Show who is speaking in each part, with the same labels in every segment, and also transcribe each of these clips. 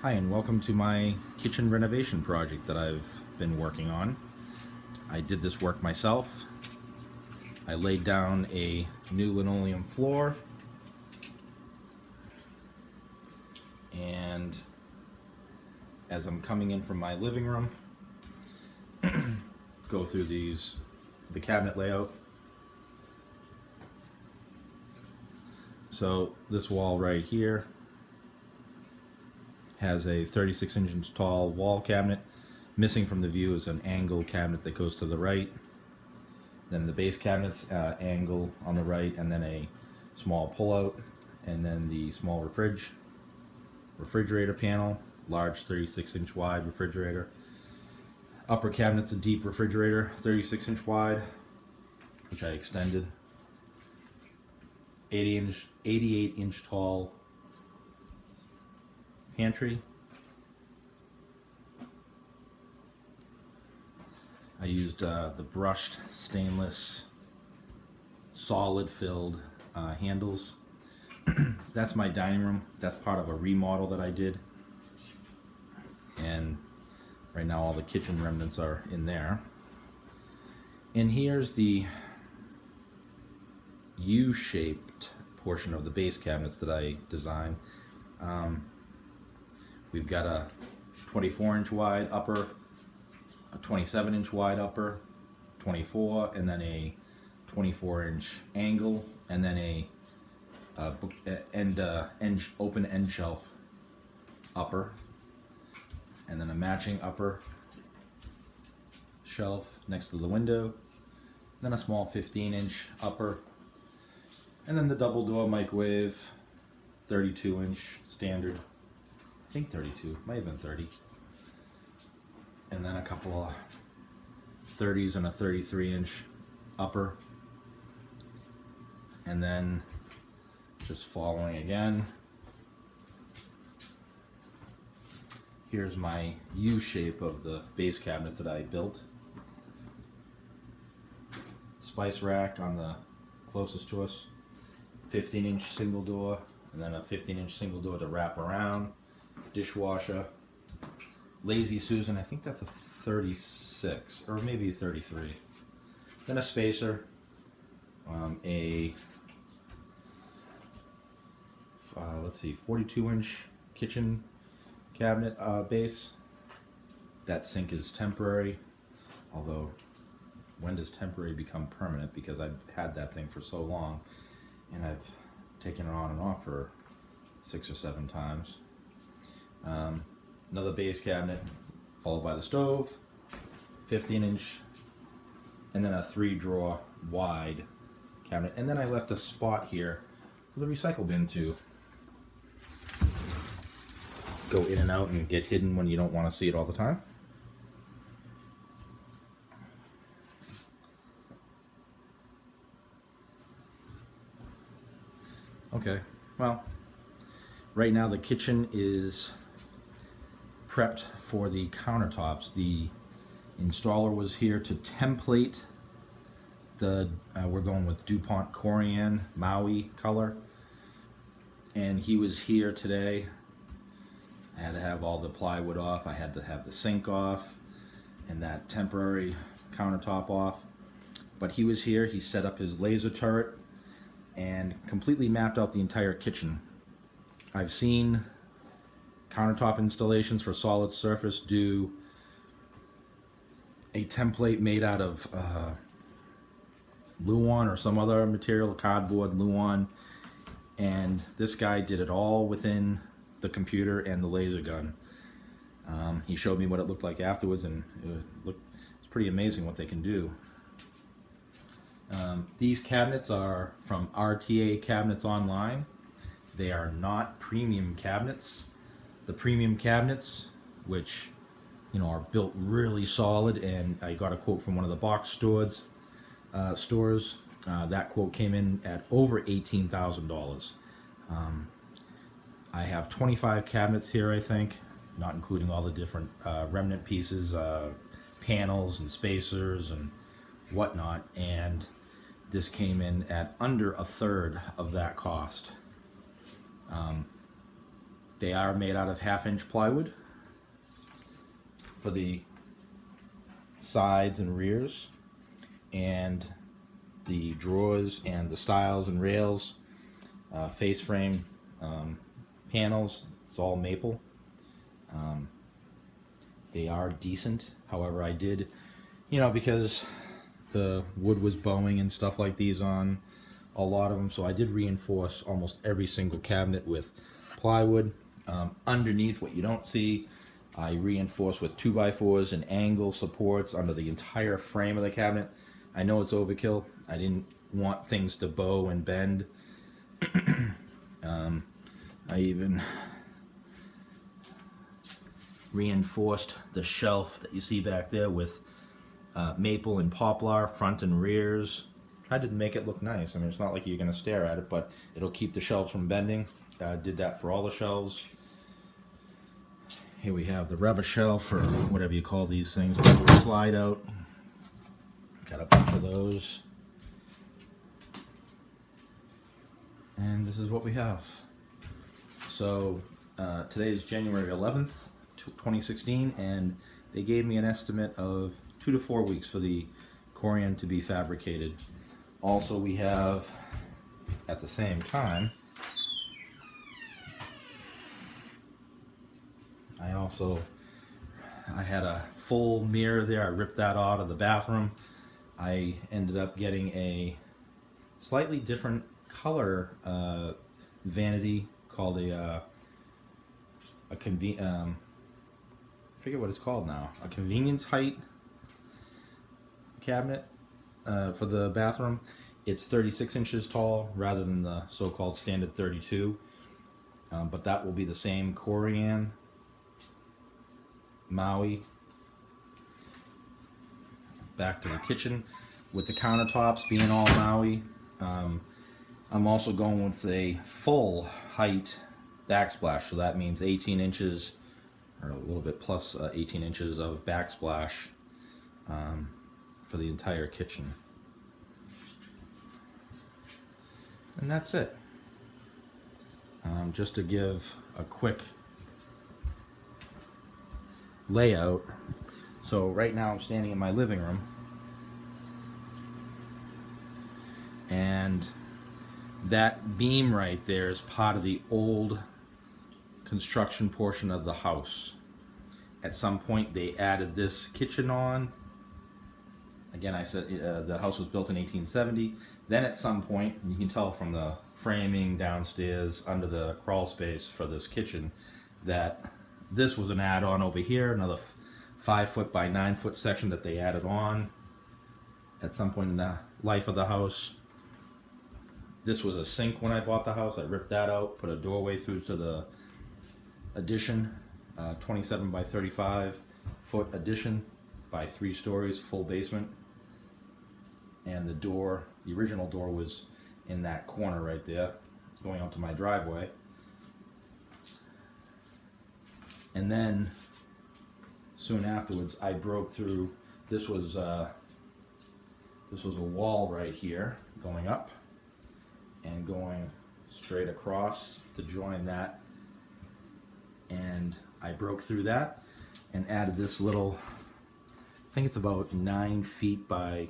Speaker 1: Hi, and welcome to my kitchen renovation project that I've been working on. I did this work myself. I laid down a new linoleum floor, and as I'm coming in from my living room, go through the cabinet layout. So this wall right here has a 36-inch tall wall cabinet. Missing from the view is an angle cabinet that goes to the right. Then the base cabinet's angle on the right, and then a small pullout, and then the small refrigerator panel, large 36-inch wide refrigerator. Upper cabinet's a deep refrigerator, 36-inch wide, which I extended. 88-inch tall pantry. I used the brushed stainless solid filled handles. That's my dining room. That's part of a remodel that I did, and right now all the kitchen remnants are in there. And here's the U-shaped portion of the base cabinets that I designed. We've got a 24-inch wide upper, a 27-inch wide upper, 24, and then a 24-inch angle, and then a open end shelf upper, and then a matching upper shelf next to the window, then a small 15-inch upper, and then the double door microwave, 32-inch standard. I think 32, might have been 30. And then a couple of 30s and a 33-inch upper. And then just following again, here's my U shape of the base cabinets that I built. Spice rack on the closest to us, 15-inch single door, and then a 15-inch single door to wrap around. Dishwasher, Lazy Susan, I think that's a 36 or maybe 33. Then a spacer, let's see, 42-inch kitchen cabinet base. That sink is temporary, although when does temporary become permanent? Because I've had that thing for so long, and I've taken it on and off for 6 or 7 times. Another base cabinet, followed by the stove, 15-inch, and then a 3-drawer wide cabinet. And then I left a spot here for the recycle bin to go in and out and get hidden when you don't want to see it all the time. Okay, well, right now the kitchen is prepped for the countertops. The installer was here to template the, we're going with Dupont Corian Maui color, and he was here today. I had to have all the plywood off, I had to have the sink off, and that temporary countertop off. But he was here, he set up his laser turret, and completely mapped out the entire kitchen. I've seen countertop installations for solid surface do a template made out of Luan or some other material, cardboard, Luan, and this guy did it all within the computer and the laser gun. He showed me what it looked like afterwards, and it's pretty amazing what they can do. These cabinets are from RTA Cabinets online. They are not premium cabinets. The premium cabinets, which are built really solid, and I got a quote from one of the box stores. That quote came in at over $18,000. I have 25 cabinets here, I think, not including all the different remnant pieces, panels and spacers and whatnot, and this came in at under a third of that cost. They are made out of 1/2-inch plywood for the sides and rears, and the drawers and the stiles and rails, face frame panels, it's all maple. They are decent. However, I did, because the wood was bowing and stuff like these on a lot of them, so I did reinforce almost every single cabinet with plywood. Underneath, what you don't see, I reinforced with 2x4s and angle supports under the entire frame of the cabinet. I know it's overkill. I didn't want things to bow and bend. I even reinforced the shelf that you see back there with maple and poplar front and rears. Tried to make it look nice. I mean, it's not like you're going to stare at it, but it'll keep the shelves from bending. Did that for all the shelves. Here we have the Reva shelf, or whatever you call these things, slide out. Got a bunch of those. And this is what we have. So today is January 11th, 2016, and they gave me an estimate of 2 to 4 weeks for the corian to be fabricated. Also, we have, at the same time, I had a full mirror there. I ripped that out of the bathroom. I ended up getting a slightly different color vanity called I forget what it's called now. A convenience height cabinet for the bathroom. It's 36 inches tall rather than the so-called standard 32. But that will be the same corian Maui. Back to the kitchen with the countertops being all Maui. I'm also going with a full height backsplash, so that means 18 inches or a little bit plus 18 inches of backsplash for the entire kitchen. And that's it. Just to give a quick layout. So right now I'm standing in my living room, and that beam right there is part of the old construction portion of the house. At some point they added this kitchen on. Again, I said the house was built in 1870. Then at some point, you can tell from the framing downstairs under the crawl space for this kitchen, that this was an add-on over here, another 5-foot by 9-foot section that they added on at some point in the life of the house. This was a sink when I bought the house. I ripped that out, put a doorway through to the addition, 27 by 35 foot addition by 3 stories, full basement. And the door, the original door, was in that corner right there, going out to my driveway. And then soon afterwards, I broke through. This was a wall right here, going up and going straight across to join that. And I broke through that and added this little, I think it's about 9 feet by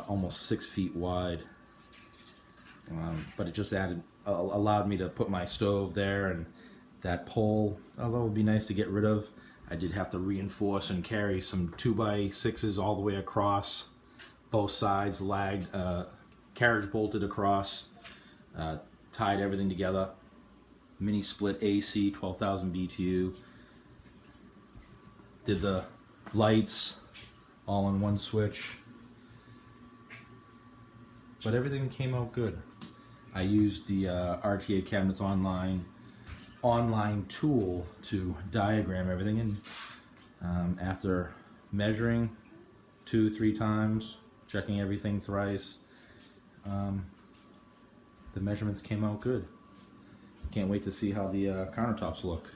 Speaker 1: almost 6 feet wide. But it just allowed me to put my stove there, and that pole, although it would be nice to get rid of, I did have to reinforce and carry some 2x6s all the way across, both sides, lagged, carriage bolted across, tied everything together. Mini split AC, 12,000 BTU. Did the lights all in one switch. But everything came out good. I used the RTA Cabinets online tool to diagram everything, and after measuring 2-3 times, checking everything thrice, the measurements came out good. Can't wait to see how the countertops look.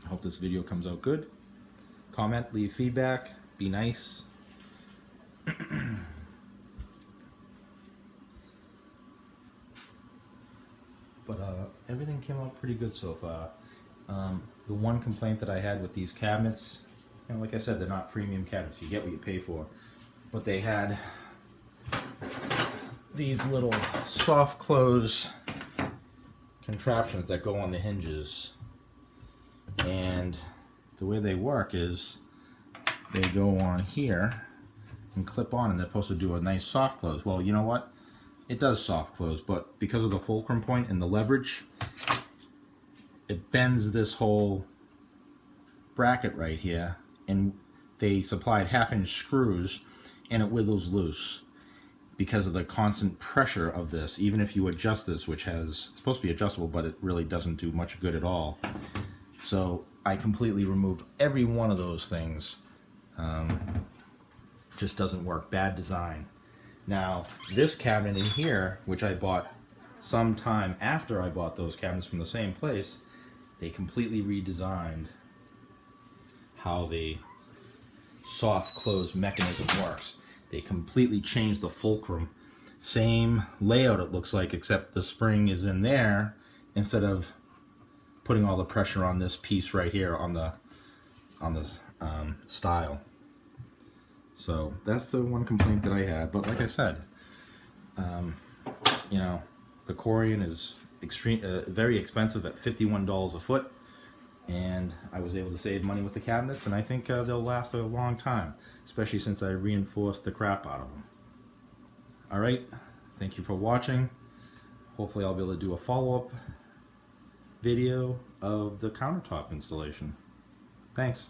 Speaker 1: I hope this video comes out good. Comment, leave feedback, be nice. But everything came out pretty good so far. The one complaint that I had with these cabinets, you know, like I said, they're not premium cabinets. You get what you pay for. But they had these little soft close contraptions that go on the hinges. And the way they work is they go on here and clip on, and they're supposed to do a nice soft close. Well, you know what? It does soft close, but because of the fulcrum point and the leverage, it bends this whole bracket right here, and they supplied 1/2-inch screws, and it wiggles loose because of the constant pressure of this. Even if you adjust this, which has supposed to be adjustable, but it really doesn't do much good at all. So I completely removed every one of those things. Just doesn't work. Bad design. Now this cabinet in here, which I bought some time after I bought those cabinets from the same place, they completely redesigned how the soft close mechanism works. They completely changed the fulcrum. Same layout it looks like, except the spring is in there instead of putting all the pressure on this piece right here on the style. So that's the one complaint that I had. But like I said, you know, the corian is very expensive at $51 a foot, and I was able to save money with the cabinets, and I think they'll last a long time, especially since I reinforced the crap out of them. Alright, thank you for watching. Hopefully I'll be able to do a follow-up video of the countertop installation. Thanks.